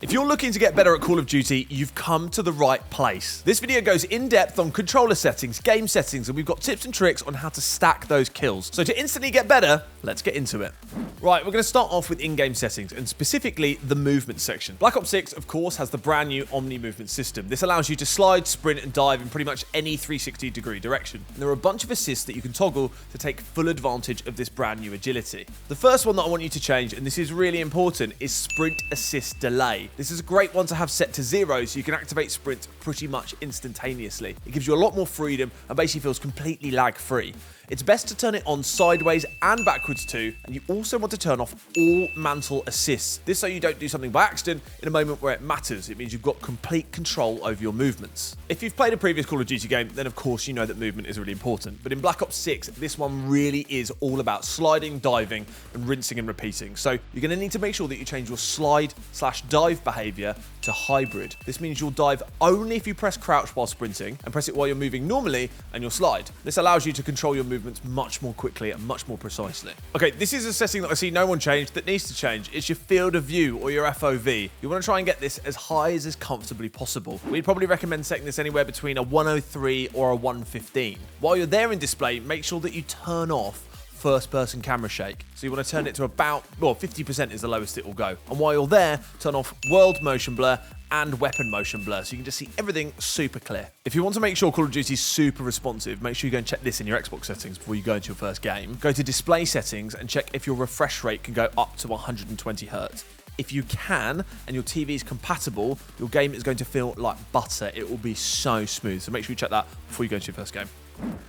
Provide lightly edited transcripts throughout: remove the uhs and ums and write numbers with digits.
If you're looking to get better at Call of Duty, you've come to the right place. This video goes in depth on controller settings, game settings, and we've got tips and tricks on how to stack those kills. So to instantly get better, let's get into it. Right, we're going to start off with in-game settings, and specifically the movement section. Black Ops 6, of course, has the brand new Omni movement system. This allows you to slide, sprint, and dive in pretty much any 360-degree direction. And there are a bunch of assists that you can toggle to take full advantage of this brand new agility. The first one that I want you to change, and this is really important, is sprint assist delay. This is a great one to have set to 0 so you can activate sprint pretty much instantaneously. It gives you a lot more freedom and basically feels completely lag-free. It's best to turn it on sideways and backwards too, and you also want to turn off all mantle assists. This so you don't do something by accident in a moment where it matters. It means you've got complete control over your movements. If you've played a previous Call of Duty game, then of course you know that movement is really important. But in Black Ops 6, this one really is all about sliding, diving, and rinsing and repeating. So you're going to need to make sure that you change your slide/dive behavior to hybrid. This means you'll dive only if you press crouch while sprinting and press it while you're moving normally, and you'll slide. This allows you to control your movements much more quickly and much more precisely. Okay, this is a setting that I see no one changed that needs to change. It's your field of view, or your FOV. You want to try and get this as high as comfortably possible. We'd probably recommend setting this anywhere between a 103 or a 115. While you're there in display, make sure that you turn off first-person camera shake. So you want to turn it to about, well, 50% is the lowest it will go. And while you're there, turn off world motion blur and weapon motion blur, so you can just see everything super clear. If you want to make sure Call of Duty is super responsive, make sure you go and check this in your Xbox settings before you go into your first game. Go to display settings and check if your refresh rate can go up to 120 Hz. If you can, and your TV is compatible, your game is going to feel like butter. It will be so smooth. So make sure you check that before you go into your first game.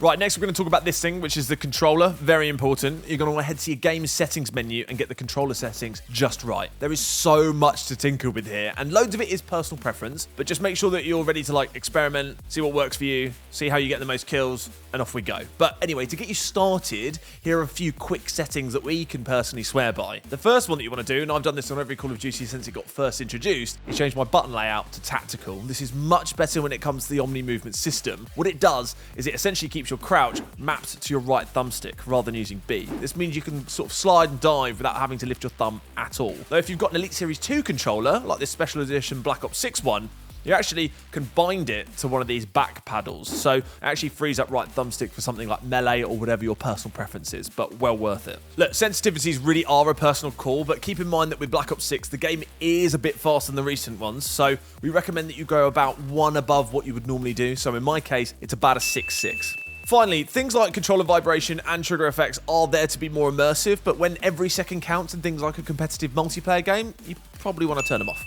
Right, next we're going to talk about this thing, which is the controller. Very important. You're going to want to head to your game settings menu and get the controller settings just right. There is so much to tinker with here, and loads of it is personal preference, but just make sure that you're ready to experiment, see what works for you, see how you get the most kills, and off we go. But anyway, to get you started, here are a few quick settings that we can personally swear by. The first one that you want to do, and I've done this on every Call of Duty since it got first introduced, is change my button layout to tactical. This is much better when it comes to the Omni movement system. What it does is it essentially keeps your crouch mapped to your right thumbstick rather than using B. This means you can sort of slide and dive without having to lift your thumb at all. Though if you've got an Elite Series 2 controller, like this special edition Black Ops 6 one, you actually can bind it to one of these back paddles. So it actually frees up right thumbstick for something like melee or whatever your personal preference is, but well worth it. Look, sensitivities really are a personal call, but keep in mind that with Black Ops 6, the game is a bit faster than the recent ones, so we recommend that you go about one above what you would normally do. So in my case, it's about a 6.6. Finally, things like controller vibration and trigger effects are there to be more immersive, but when every second counts in things like a competitive multiplayer game, you probably want to turn them off.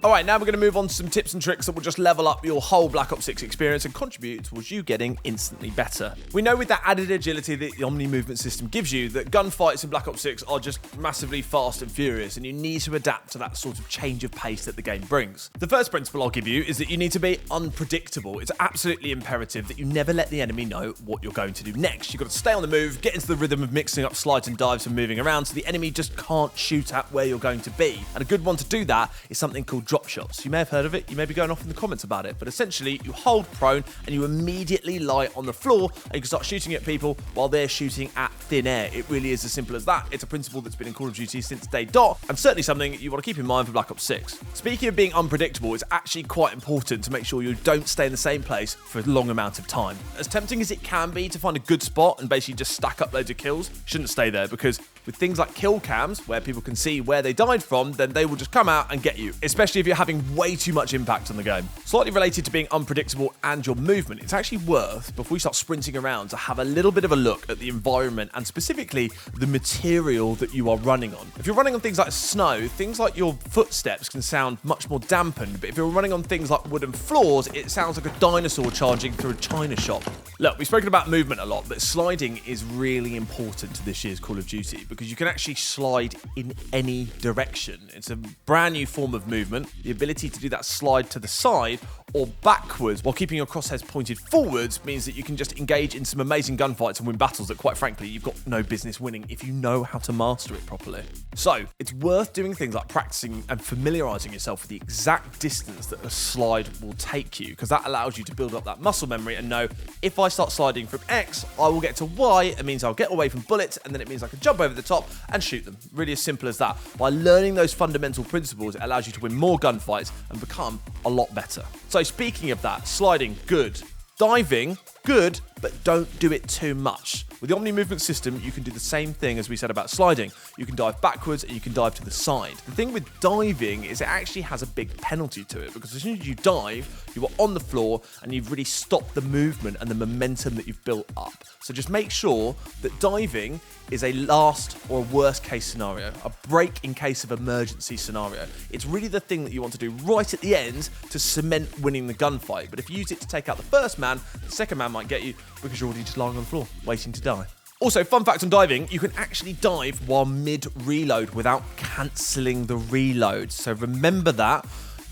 Alright, now we're going to move on to some tips and tricks that will just level up your whole Black Ops 6 experience and contribute towards you getting instantly better. We know with that added agility that the Omni movement system gives you, that gunfights in Black Ops 6 are just massively fast and furious, and you need to adapt to that sort of change of pace that the game brings. The first principle I'll give you is that you need to be unpredictable. It's absolutely imperative that you never let the enemy know what you're going to do next. You've got to stay on the move, get into the rhythm of mixing up slides and dives and moving around so the enemy just can't shoot at where you're going to be. And a good one to do that is something called drop shots. You may have heard of it, you may be going off in the comments about it, but essentially you hold prone and you immediately lie on the floor and you can start shooting at people while they're shooting at thin air. It really is as simple as that. It's a principle that's been in Call of Duty since day dot, and certainly something you want to keep in mind for Black Ops 6. Speaking of being unpredictable, it's actually quite important to make sure you don't stay in the same place for a long amount of time. As tempting as it can be to find a good spot and basically just stack up loads of kills, shouldn't stay there, because with things like kill cams, where people can see where they died from, then they will just come out and get you, especially if you're having way too much impact on the game. Slightly related to being unpredictable and your movement, it's actually worth, before you start sprinting around, to have a little bit of a look at the environment and specifically the material that you are running on. If you're running on things like snow, things like your footsteps can sound much more dampened, but if you're running on things like wooden floors, it sounds like a dinosaur charging through a china shop. Look, we've spoken about movement a lot, but sliding is really important to this year's Call of Duty because you can actually slide in any direction. It's a brand new form of movement. The ability to do that slide to the side or backwards while keeping your crosshairs pointed forwards means that you can just engage in some amazing gunfights and win battles that, quite frankly, you've got no business winning if you know how to master it properly. So it's worth doing things like practicing and familiarizing yourself with the exact distance that a slide will take you, because that allows you to build up that muscle memory and know, if I start sliding from X, I will get to Y. It means I'll get away from bullets, and then it means I can jump over the top and shoot them. Really as simple as that. By learning those fundamental principles, it allows you to win more gunfights and become a lot better. So speaking of that, sliding, good. Diving, good, but don't do it too much. With the Omni movement system, you can do the same thing as we said about sliding. You can dive backwards and you can dive to the side. The thing with diving is it actually has a big penalty to it, because as soon as you dive, you are on the floor and you've really stopped the movement and the momentum that you've built up. So just make sure that diving is a last or a worst case scenario, a break in case of emergency scenario. It's really the thing that you want to do right at the end to cement winning the gunfight. But if you use it to take out the first man, the second man might get you because you're already just lying on the floor, waiting to die. Also, fun fact on diving, you can actually dive while mid-reload without cancelling the reload. So remember that.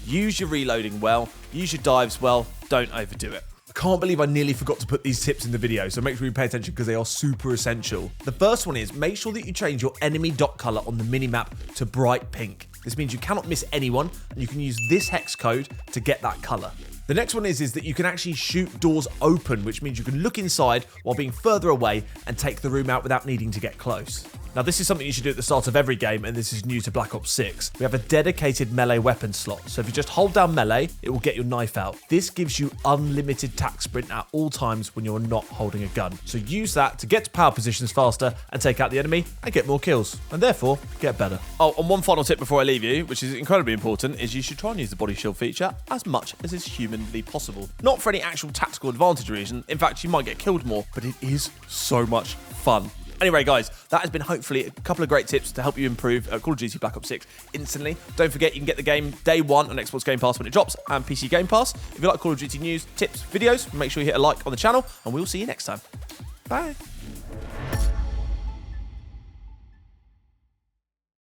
Use your reloading well, use your dives well, don't overdo it. I can't believe I nearly forgot to put these tips in the video, so make sure you pay attention because they are super essential. The first one is make sure that you change your enemy dot color on the minimap to bright pink. This means you cannot miss anyone, and you can use this hex code to get that color. The next one is that you can actually shoot doors open, which means you can look inside while being further away and take the room out without needing to get close. Now, this is something you should do at the start of every game, and this is new to Black Ops 6. We have a dedicated melee weapon slot, so if you just hold down melee, it will get your knife out. This gives you unlimited tac sprint at all times when you're not holding a gun. So use that to get to power positions faster and take out the enemy and get more kills, and therefore get better. Oh, and one final tip before I leave you, which is incredibly important, is you should try and use the body shield feature as much as is humanly possible. Not for any actual tactical advantage reason. In fact, you might get killed more, but it is so much fun. Anyway, guys, that has been hopefully a couple of great tips to help you improve Call of Duty Black Ops 6 instantly. Don't forget, you can get the game day one on Xbox Game Pass when it drops and PC Game Pass. If you like Call of Duty news, tips, videos, make sure you hit a like on the channel, and we'll see you next time. Bye.